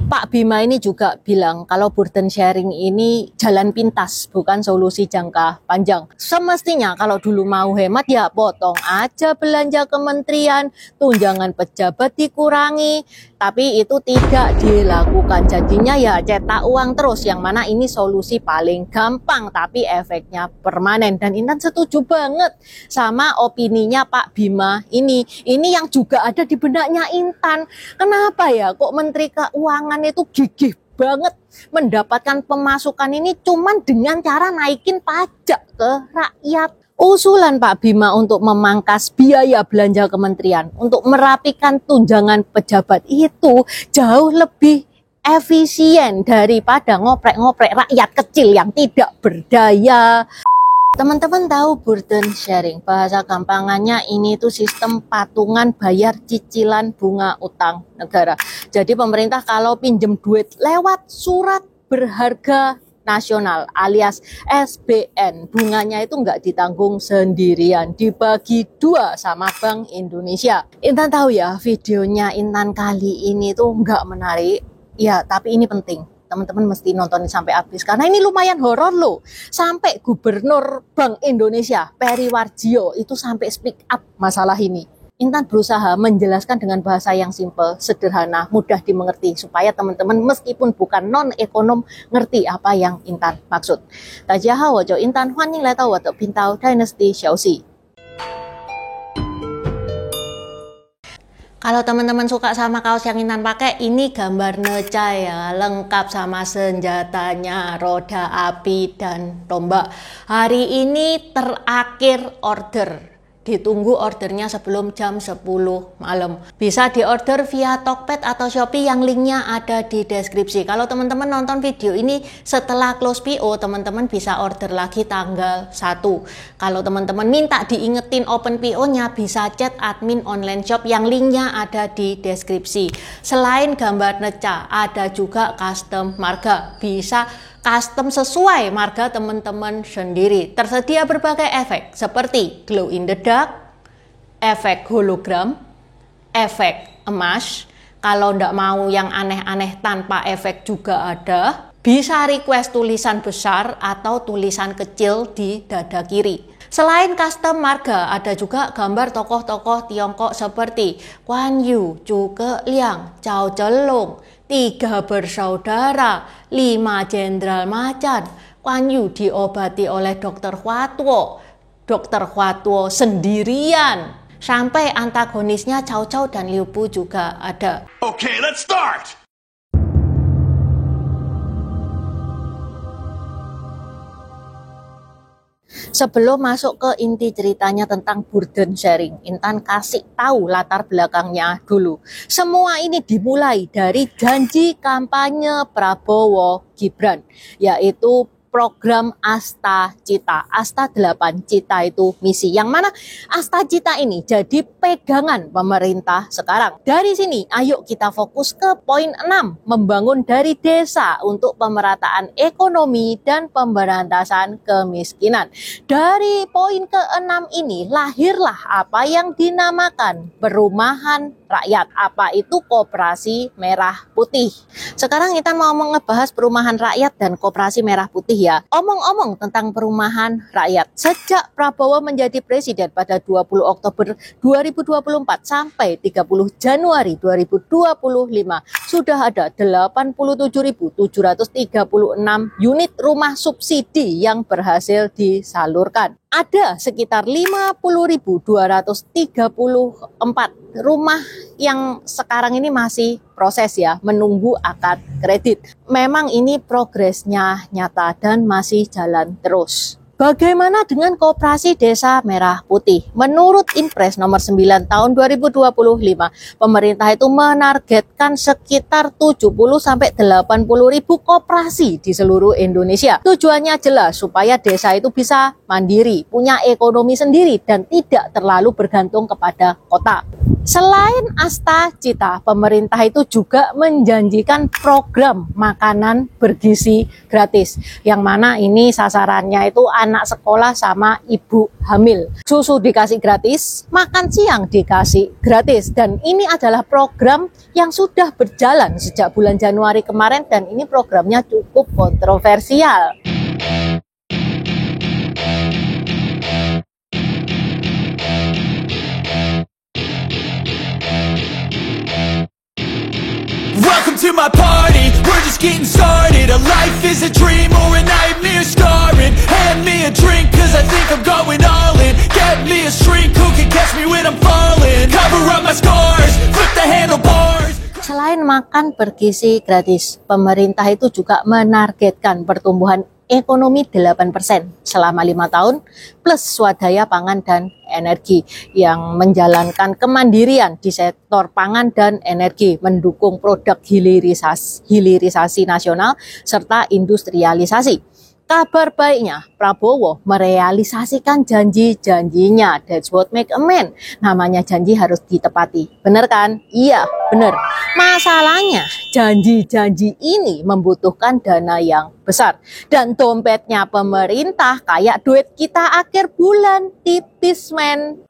Pak Bima ini juga bilang kalau burden sharing ini jalan pintas, bukan solusi jangka panjang. Semestinya kalau dulu mau hemat ya potong aja belanja kementerian, tunjangan pejabat dikurangi, tapi itu tidak dilakukan. Jadinya ya cetak uang terus, yang mana ini solusi paling gampang tapi efeknya permanen. Dan Intan setuju banget sama opininya Pak Bima ini. Ini yang juga ada di benaknya Intan. Kenapa ya kok Menteri Keuangan itu gigih banget mendapatkan pemasukan ini cuman dengan cara naikin pajak ke rakyat. Usulan Pak Bima untuk memangkas biaya belanja kementerian, untuk merapikan tunjangan pejabat itu jauh lebih efisien daripada ngoprek-ngoprek rakyat kecil yang tidak berdaya. Teman-teman tahu burden sharing, bahasa gampangannya ini tuh sistem patungan bayar cicilan bunga utang negara. Jadi pemerintah kalau pinjem duit lewat surat berharga nasional alias SBN, bunganya itu nggak ditanggung sendirian, dibagi dua sama Bank Indonesia. Intan tahu ya videonya Intan kali ini tuh nggak menarik, ya tapi ini penting. Teman-teman mesti nontonin sampai habis karena ini lumayan horor loh. Sampai Gubernur Bank Indonesia Peri Warjio itu sampai speak up masalah ini. Intan berusaha menjelaskan dengan bahasa yang simple, sederhana, mudah dimengerti supaya teman-teman meskipun bukan non-ekonom ngerti apa yang Intan maksud. Dajiahao, wojo Intan, hoan lai tau woto Bintao Dynasty Xiaoxi. Kalau teman-teman suka sama kaos yang Intan pakai, ini gambar Neca ya, lengkap sama senjatanya, roda api dan tombak. Hari ini terakhir order. Ditunggu ordernya sebelum jam 10 malam. Bisa diorder via Tokped atau Shopee yang linknya ada di deskripsi. Kalau teman-teman nonton video ini setelah close PO, teman-teman bisa order lagi tanggal 1. Kalau teman-teman minta diingetin open PO-nya, bisa chat admin online shop yang linknya ada di deskripsi. Selain gambar Neca, ada juga custom marga. Bisa custom sesuai marga teman-teman sendiri. Tersedia berbagai efek seperti glow in the dark, efek hologram, efek emas. Kalau ndak mau yang aneh-aneh tanpa efek juga ada. Bisa request tulisan besar atau tulisan kecil di dada kiri. Selain custom marga, ada juga gambar tokoh-tokoh Tiongkok seperti Guan Yu, Zhuge Liang, Cao Zhenlong, 3 bersaudara, 5 jenderal macan. Guan Yu diobati oleh Dr. Huatuo, Dr. Huatuo sendirian. Sampai antagonisnya Cao Cao dan Liu Bu juga ada. Okay, let's start! Sebelum masuk ke inti ceritanya tentang burden sharing, Intan kasih tahu latar belakangnya dulu. Semua ini dimulai dari janji kampanye Prabowo Gibran, yaitu program Asta Cita. Asta 8, Cita itu misi. Yang mana Asta Cita ini jadi pegangan pemerintah sekarang. Dari sini, ayo kita fokus ke poin 6. Membangun dari desa untuk pemerataan ekonomi dan pemberantasan kemiskinan. Dari poin ke-6 ini, lahirlah apa yang dinamakan perumahan rakyat. Apa itu Koperasi Merah Putih? Sekarang kita mau ngebahas perumahan rakyat dan Koperasi Merah Putih ya. Omong-omong tentang perumahan rakyat, sejak Prabowo menjadi presiden pada 20 Oktober 2024 sampai 30 Januari 2025 sudah ada 87.736 unit rumah subsidi yang berhasil disalurkan. Ada sekitar 50.234 rumah yang sekarang ini masih proses ya, menunggu akad kredit. Memang ini progresnya nyata dan masih jalan terus. Bagaimana dengan Koperasi Desa Merah Putih? Menurut Inpres nomor 9 tahun 2025, pemerintah itu menargetkan sekitar 70-80 ribu koperasi di seluruh Indonesia. Tujuannya jelas supaya desa itu bisa mandiri, punya ekonomi sendiri dan tidak terlalu bergantung kepada kota. Selain Asta Cita, pemerintah itu juga menjanjikan program makanan bergizi gratis, yang mana ini sasarannya itu anak sekolah sama ibu hamil. Susu dikasih gratis, makan siang dikasih gratis. Dan ini adalah program yang sudah berjalan sejak bulan Januari kemarin dan ini programnya cukup kontroversial. Welcome to my party, we're just getting started. A life is a dream or a nightmare scarring. Hand me a drink cause I think I'm going all in. Get me a shrink who can catch me when I'm falling. Cover up my scars, flip the handlebars. Selain makan bergizi gratis, pemerintah itu juga menargetkan pertumbuhan ekonomi 8% selama 5 tahun plus swadaya pangan dan energi yang menjalankan kemandirian di sektor pangan dan energi, mendukung produk hilirisasi nasional serta industrialisasi. Kabar baiknya, Prabowo merealisasikan janji-janjinya. That's what make a man. Namanya janji harus ditepati. Bener kan? Iya, bener. Masalahnya, janji-janji ini membutuhkan dana yang besar. Dan dompetnya pemerintah kayak duit kita akhir bulan. Tipis, men.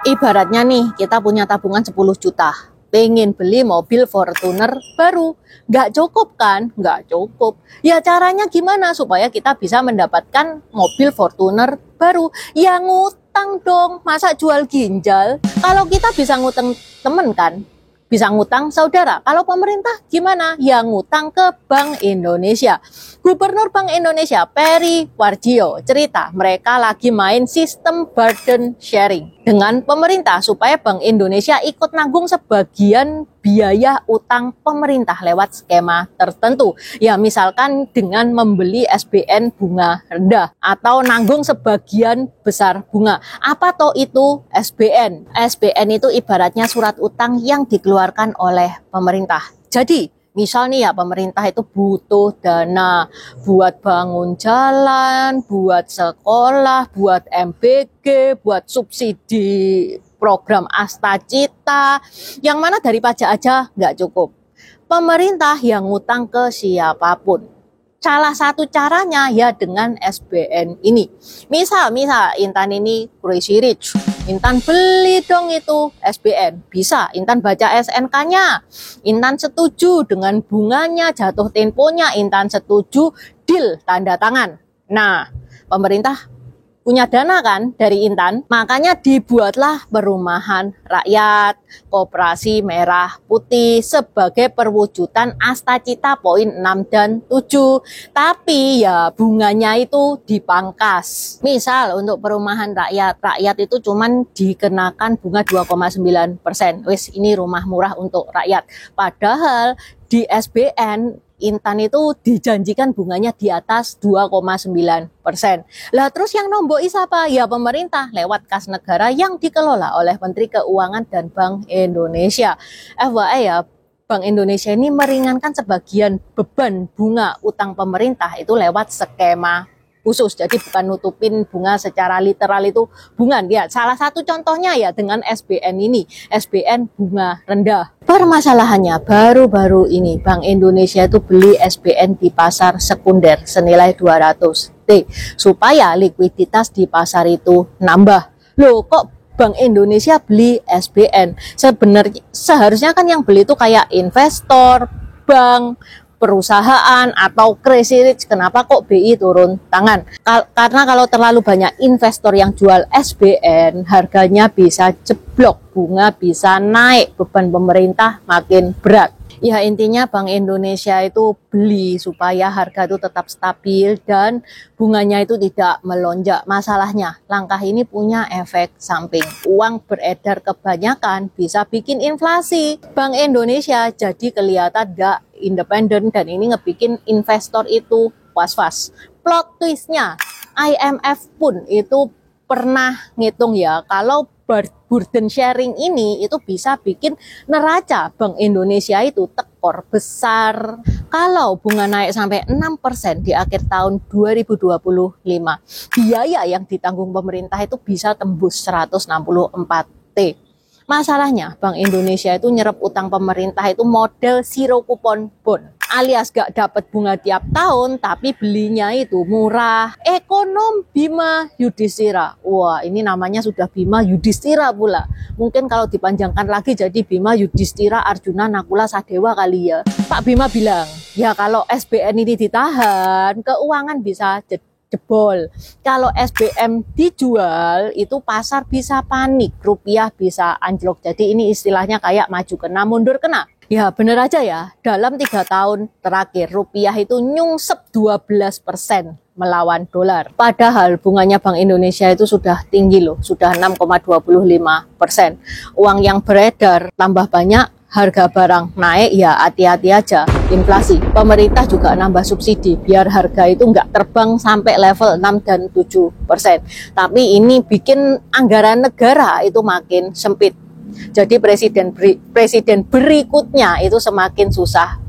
Ibaratnya nih, kita punya tabungan 10 juta. Pengen beli mobil Fortuner baru. Nggak cukup kan? Nggak cukup. Ya caranya gimana supaya kita bisa mendapatkan mobil Fortuner baru? Ya ngutang dong. Masa jual ginjal? Kalau kita bisa ngutang temen kan? Bisa ngutang saudara. Kalau pemerintah gimana? Ya ngutang ke Bank Indonesia. Gubernur Bank Indonesia Peri Warjio cerita mereka lagi main sistem burden sharing dengan pemerintah supaya Bank Indonesia ikut nanggung sebagian biaya utang pemerintah lewat skema tertentu. Ya misalkan dengan membeli SBN bunga rendah atau nanggung sebagian besar bunga. Apa toh itu SBN? SBN itu ibaratnya surat utang yang dikeluarkan oleh pemerintah. Jadi misal nih ya pemerintah itu butuh dana buat bangun jalan, buat sekolah, buat MBG, buat subsidi program Astacita, yang mana dari pajak aja nggak cukup. Pemerintah yang ngutang ke siapapun. Salah satu caranya ya dengan SBN ini. Misal Intan ini crazy rich. Intan beli dong itu SBN. Bisa, Intan baca SNK-nya. Intan setuju dengan bunganya, jatuh temponya. Intan setuju, deal, tanda tangan. Nah, pemerintah punya dana kan dari Intan, makanya dibuatlah perumahan rakyat, koperasi merah putih sebagai perwujudan Astacita poin 6 dan 7. Tapi ya bunganya itu dipangkas. Misal untuk perumahan rakyat itu cuman dikenakan bunga 2,9%. Wis ini rumah murah untuk rakyat. Padahal di SBN Intan itu dijanjikan bunganya di atas 2,9%. Lah terus yang nomboi siapa? Ya pemerintah lewat kas negara yang dikelola oleh Menteri Keuangan dan Bank Indonesia. FYI ya, Bank Indonesia ini meringankan sebagian beban bunga utang pemerintah itu lewat skema khusus. Jadi bukan nutupin bunga secara literal itu bunga. Ya, salah satu contohnya ya dengan SBN ini, SBN bunga rendah. Permasalahannya baru-baru ini Bank Indonesia itu beli SBN di pasar sekunder senilai 200T supaya likuiditas di pasar itu nambah. Loh kok Bank Indonesia beli SBN? Sebenarnya seharusnya kan yang beli itu kayak investor, bank, perusahaan atau crazy rich. Kenapa kok BI turun tangan? Karena kalau terlalu banyak investor yang jual SBN, harganya bisa jeblok, bunga bisa naik, beban pemerintah makin berat. Ya intinya Bank Indonesia itu beli supaya harga itu tetap stabil dan bunganya itu tidak melonjak. Masalahnya langkah ini punya efek samping. Uang beredar kebanyakan bisa bikin inflasi. Bank Indonesia jadi kelihatan gak independen dan ini ngebikin investor itu was-was. Plot twistnya IMF pun itu pernah ngitung ya kalau burden sharing ini itu bisa bikin neraca Bank Indonesia itu tekor besar. Kalau bunga naik sampai 6% di akhir tahun 2025, biaya yang ditanggung pemerintah itu bisa tembus 164T. Masalahnya Bank Indonesia itu nyerap utang pemerintah itu model zero coupon bond. alias gak dapat bunga tiap tahun, tapi belinya itu murah. Ekonom Bima Yudhistira. Wah, ini namanya sudah Bima Yudhistira pula. Mungkin kalau dipanjangkan lagi jadi Bima Yudhistira Arjuna Nakula Sadewa kali ya. Pak Bima bilang, ya kalau SBN ini ditahan, keuangan bisa jebol. Kalau SBM dijual, itu pasar bisa panik, rupiah bisa anjlok. Jadi ini istilahnya kayak maju kena, mundur kena. Ya bener aja ya, dalam 3 tahun terakhir rupiah itu nyungsep 12% melawan dolar. Padahal bunganya Bank Indonesia itu sudah tinggi loh, sudah 6,25%. Uang yang beredar tambah banyak, harga barang naik, ya hati-hati aja inflasi. Pemerintah juga nambah subsidi biar harga itu nggak terbang sampai level 6 dan 7%. Tapi ini bikin anggaran negara itu makin sempit. Jadi presiden berikutnya itu semakin susah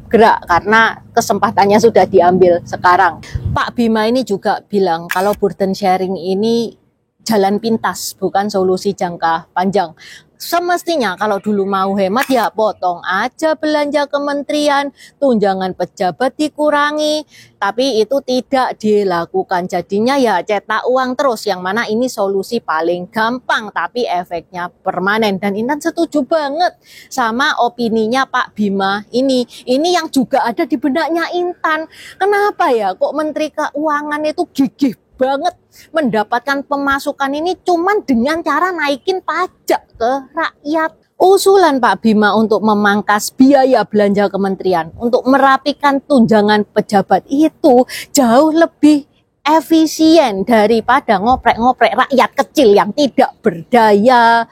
gerak karena kesempatannya sudah diambil sekarang. Pak Bima ini juga bilang kalau burden sharing ini jalan pintas, bukan solusi jangka panjang. Semestinya kalau dulu mau hemat ya potong aja belanja kementerian, tunjangan pejabat dikurangi, tapi itu tidak dilakukan. Jadinya ya cetak uang terus, yang mana ini solusi paling gampang tapi efeknya permanen. Dan Intan setuju banget sama opininya Pak Bima ini. Ini yang juga ada di benaknya Intan. Kenapa ya kok Menteri Keuangan itu gigih banget mendapatkan pemasukan ini cuman dengan cara naikin pajak ke rakyat. Usulan Pak Bima untuk memangkas biaya belanja kementerian, untuk merapikan tunjangan pejabat itu jauh lebih efisien daripada ngoprek-ngoprek rakyat kecil yang tidak berdaya.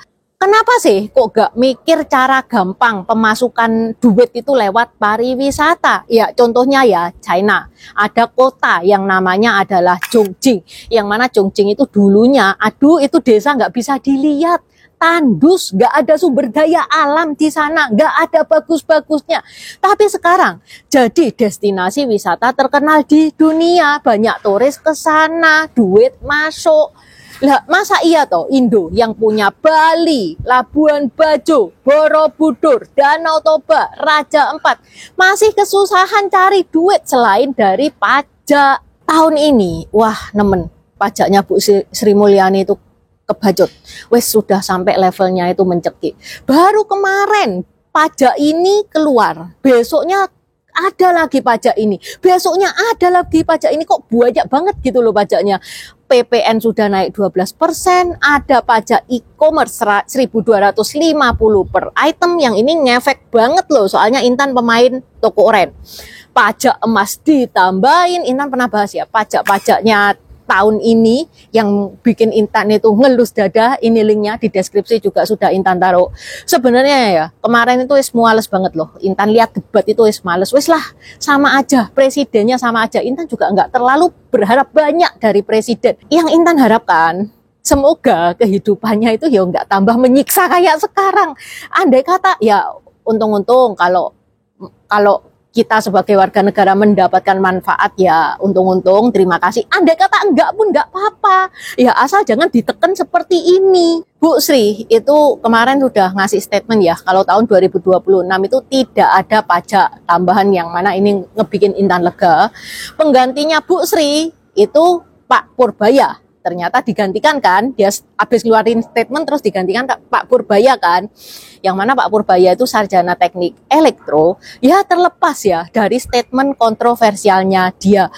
Kenapa sih kok gak mikir cara gampang pemasukan duit itu lewat pariwisata? Ya contohnya ya China. Ada kota yang namanya adalah Chongqing. Yang mana Chongqing itu dulunya, aduh itu desa gak bisa dilihat. Tandus, gak ada sumber daya alam di sana, gak ada bagus-bagusnya. Tapi sekarang jadi destinasi wisata terkenal di dunia. Banyak turis ke sana, duit masuk. Lah, masa iya toh Indo yang punya Bali, Labuan Bajo, Borobudur, Danau Toba, Raja Ampat masih kesusahan cari duit selain dari pajak. Tahun ini, wah nemen, pajaknya Bu Sri Mulyani itu kebajot. Wes sudah sampai levelnya itu mencekik. Baru kemarin pajak ini keluar, besoknya ada lagi pajak ini, besoknya ada lagi pajak ini, kok banyak banget gitu loh pajaknya. PPN sudah naik 12%, ada pajak e-commerce 1.250 per item, yang ini ngefek banget loh, soalnya Intan pemain toko oren. Pajak emas ditambahin, Intan pernah bahas ya, pajak-pajaknya tahun ini yang bikin Intan itu ngelus dada. Ini linknya di deskripsi juga sudah Intan taruh. Sebenarnya ya kemarin itu males banget loh, Intan lihat debat itu males, wes lah sama aja, presidennya sama aja. Intan juga nggak terlalu berharap banyak dari presiden. Yang Intan harapkan semoga kehidupannya itu ya nggak tambah menyiksa kayak sekarang. Andai kata ya untung-untung kalau kita sebagai warga negara mendapatkan manfaat ya untung-untung, terima kasih. Andai kata enggak pun enggak apa-apa. Ya asal jangan ditekan seperti ini. Bu Sri itu kemarin sudah ngasih statement ya, kalau tahun 2026 itu tidak ada pajak tambahan, yang mana ini ngebikin Intan lega. Penggantinya Bu Sri itu Pak Purbaya. Ternyata digantikan kan, dia habis keluarin statement terus digantikan Pak Purbaya kan, yang mana Pak Purbaya itu sarjana teknik elektro. Ya terlepas ya dari statement kontroversialnya dia,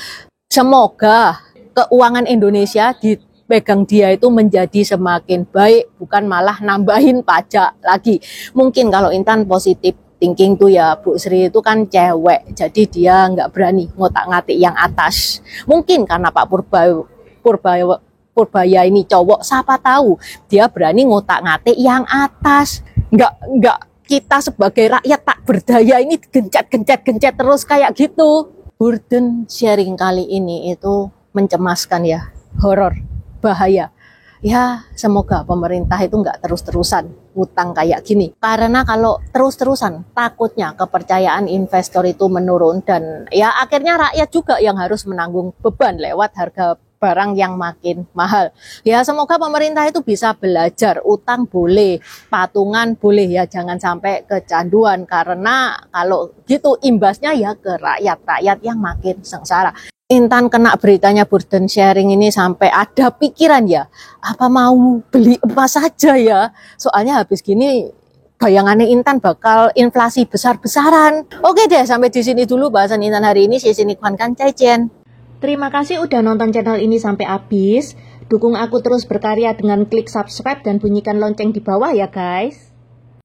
semoga keuangan Indonesia dipegang dia itu menjadi semakin baik, bukan malah nambahin pajak lagi. Mungkin kalau Intan positif thinking tuh ya, Bu Sri itu kan cewek, jadi dia nggak berani ngotak-ngatik yang atas. Mungkin karena Pak Purbaya ini cowok, siapa tahu dia berani ngotak-ngatik yang atas. Enggak kita sebagai rakyat tak berdaya ini gencet terus kayak gitu. Burden sharing kali ini itu mencemaskan ya, horor, bahaya. Ya semoga pemerintah itu enggak terus-terusan ngutang kayak gini. Karena kalau terus-terusan takutnya kepercayaan investor itu menurun, dan ya akhirnya rakyat juga yang harus menanggung beban lewat harga barang yang makin mahal. Ya semoga pemerintah itu bisa belajar, utang boleh, patungan boleh ya, jangan sampai kecanduan, karena kalau gitu imbasnya ya ke rakyat yang makin sengsara. Intan kena beritanya burden sharing ini sampai ada pikiran ya, apa mau beli emas saja ya, soalnya habis gini bayangannya Intan bakal inflasi besar-besaran. Oke deh, sampai di sini dulu bahasan Intan hari ini. Terima kasih udah nonton channel ini sampai habis. Dukung aku terus berkarya dengan klik subscribe dan bunyikan lonceng di bawah ya guys.